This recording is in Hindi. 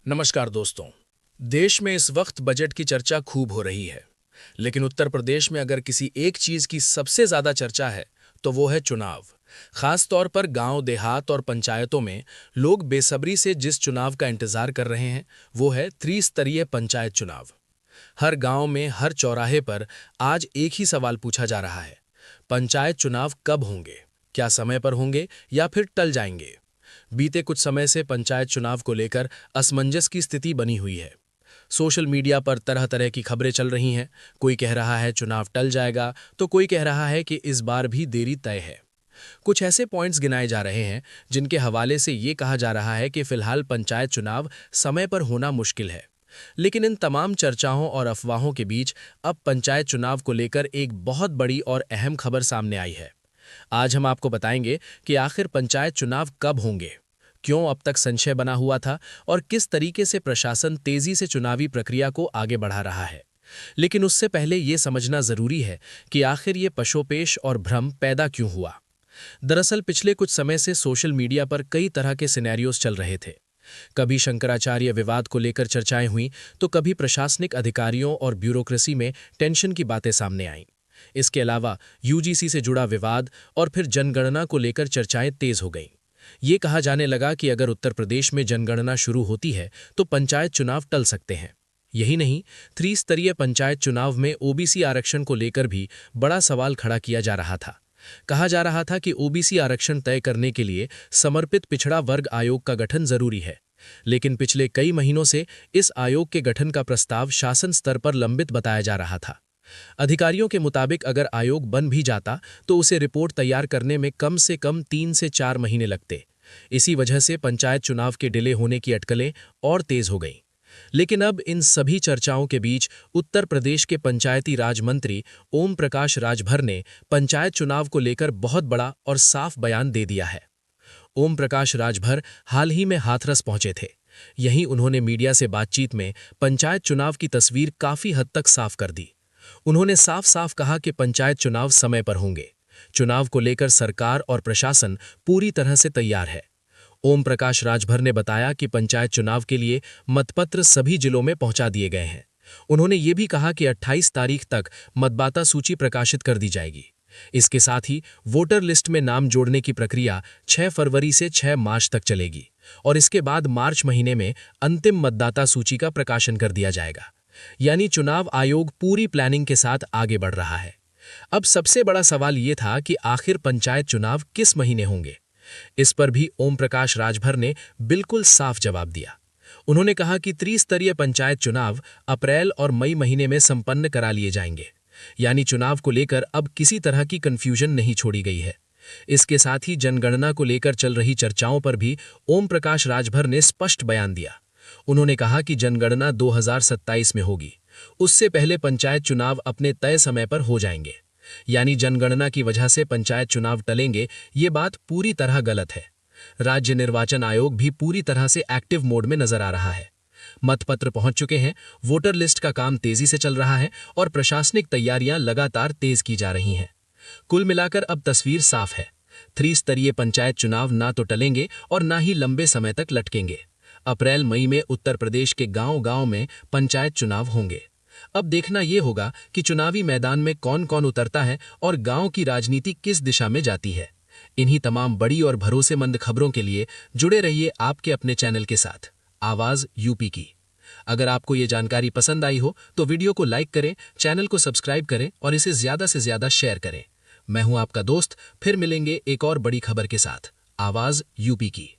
नमस्कार दोस्तों। देश में इस वक्त बजट की चर्चा खूब हो रही है, लेकिन उत्तर प्रदेश में अगर किसी एक चीज की सबसे ज्यादा चर्चा है तो वो है चुनाव। खास तौर पर गांव, देहात और पंचायतों में लोग बेसब्री से जिस चुनाव का इंतजार कर रहे हैं वो है त्रिस्तरीय पंचायत चुनाव। हर गांव में, हर चौराहे पर आज एक ही सवाल पूछा जा रहा है, पंचायत चुनाव कब होंगे? क्या समय पर होंगे या फिर टल जाएंगे? बीते कुछ समय से पंचायत चुनाव को लेकर असमंजस की स्थिति बनी हुई है। सोशल मीडिया पर तरह तरह की खबरें चल रही हैं। कोई कह रहा है चुनाव टल जाएगा, तो कोई कह रहा है कि इस बार भी देरी तय है। कुछ ऐसे पॉइंट्स गिनाए जा रहे हैं जिनके हवाले से ये कहा जा रहा है कि फिलहाल पंचायत चुनाव समय पर होना मुश्किल है। लेकिन इन तमाम चर्चाओं और अफवाहों के बीच अब पंचायत चुनाव को लेकर एक बहुत बड़ी और अहम खबर सामने आई है। आज हम आपको बताएंगे कि आखिर पंचायत चुनाव कब होंगे, क्यों अब तक संशय बना हुआ था और किस तरीके से प्रशासन तेजी से चुनावी प्रक्रिया को आगे बढ़ा रहा है। लेकिन उससे पहले ये समझना जरूरी है कि आखिर ये पशोपेश और भ्रम पैदा क्यों हुआ। दरअसल पिछले कुछ समय से सोशल मीडिया पर कई तरह के सिनेरियोज चल रहे थे। कभी शंकराचार्य विवाद को लेकर चर्चाएं हुई, तो कभी प्रशासनिक अधिकारियों और ब्यूरोक्रेसी में टेंशन की बातें सामने आईं। इसके अलावा यूजीसी से जुड़ा विवाद और फिर जनगणना को लेकर चर्चाएं तेज हो गईं। ये कहा जाने लगा कि अगर उत्तर प्रदेश में जनगणना शुरू होती है तो पंचायत चुनाव टल सकते हैं। यही नहीं, त्रिस्तरीय पंचायत चुनाव में ओबीसी आरक्षण को लेकर भी बड़ा सवाल खड़ा किया जा रहा था। कहा जा रहा था कि ओबीसी आरक्षण तय करने के लिए समर्पित पिछड़ा वर्ग आयोग का गठन जरूरी है। लेकिन पिछले कई महीनों से इस आयोग के गठन का प्रस्ताव शासन स्तर पर लंबित बताया जा रहा था। अधिकारियों के मुताबिक अगर आयोग बन भी जाता तो उसे रिपोर्ट तैयार करने में कम से कम 3 से 4 महीने लगते। इसी वजह से पंचायत चुनाव के डिले होने की अटकलें और तेज हो गईं। लेकिन अब इन सभी चर्चाओं के बीच उत्तर प्रदेश के पंचायती राज मंत्री ओम प्रकाश राजभर ने पंचायत चुनाव को लेकर बहुत बड़ा और साफ बयान दे दिया है। ओम प्रकाश राजभर हाल ही में हाथरस पहुंचे थे। यहीं उन्होंने मीडिया से बातचीत में पंचायत चुनाव की तस्वीर काफी हद तक साफ कर दी। उन्होंने साफ साफ कहा कि पंचायत चुनाव समय पर होंगे। चुनाव को लेकर सरकार और प्रशासन पूरी तरह से तैयार है। ओम प्रकाश राजभर ने बताया कि पंचायत चुनाव के लिए मतपत्र सभी जिलों में पहुंचा दिए गए हैं। उन्होंने ये भी कहा कि 28 तारीख तक मतदाता सूची प्रकाशित कर दी जाएगी। इसके साथ ही वोटर लिस्ट में नाम जोड़ने की प्रक्रिया 6 फरवरी से 6 मार्च तक चलेगी और इसके बाद मार्च महीने में अंतिम मतदाता सूची का प्रकाशन कर दिया जाएगा। यानी चुनाव आयोग पूरी प्लानिंग के साथ आगे बढ़ रहा है। अब सबसे बड़ा सवाल ये था कि आखिर पंचायत चुनाव किस महीने होंगे। इस पर भी ओम प्रकाश राजभर ने बिल्कुल साफ जवाब दिया। उन्होंने कहा कि त्रिस्तरीय पंचायत चुनाव अप्रैल और मई महीने में संपन्न करा लिए जाएंगे। यानी चुनाव को लेकर अब किसी तरह की कंफ्यूजन नहीं छोड़ी गई है। इसके साथ ही जनगणना को लेकर चल रही चर्चाओं पर भी ओम प्रकाश राजभर ने स्पष्ट बयान दिया। उन्होंने कहा कि जनगणना 2027 में होगी। उससे पहले पंचायत चुनाव अपने तय समय पर हो जाएंगे। यानी जनगणना की वजह से पंचायत चुनाव टलेंगे, ये बात पूरी तरह गलत है। राज्य निर्वाचन आयोग भी पूरी तरह से एक्टिव मोड में नजर आ रहा है। मतपत्र पहुंच चुके हैं, वोटर लिस्ट का काम तेजी से चल रहा है और प्रशासनिक तैयारियां लगातार तेज की जा रही हैं। कुल मिलाकर अब तस्वीर साफ है। त्रिस्तरीय पंचायत चुनाव ना तो टलेंगे और ना ही लंबे समय तक लटकेंगे। अप्रैल मई में उत्तर प्रदेश के गांव-गांव में पंचायत चुनाव होंगे। अब देखना यह होगा कि चुनावी मैदान में कौन कौन उतरता है और गांव की राजनीति किस दिशा में जाती है। इन्हीं तमाम बड़ी और भरोसेमंद खबरों के लिए जुड़े रहिए आपके अपने चैनल के साथ, आवाज यूपी की। अगर आपको ये जानकारी पसंद आई हो तो वीडियो को लाइक करें, चैनल को सब्सक्राइब करें और इसे ज्यादा से ज्यादा शेयर करें। मैं हूं आपका दोस्त, फिर मिलेंगे एक और बड़ी खबर के साथ। आवाज यूपी की।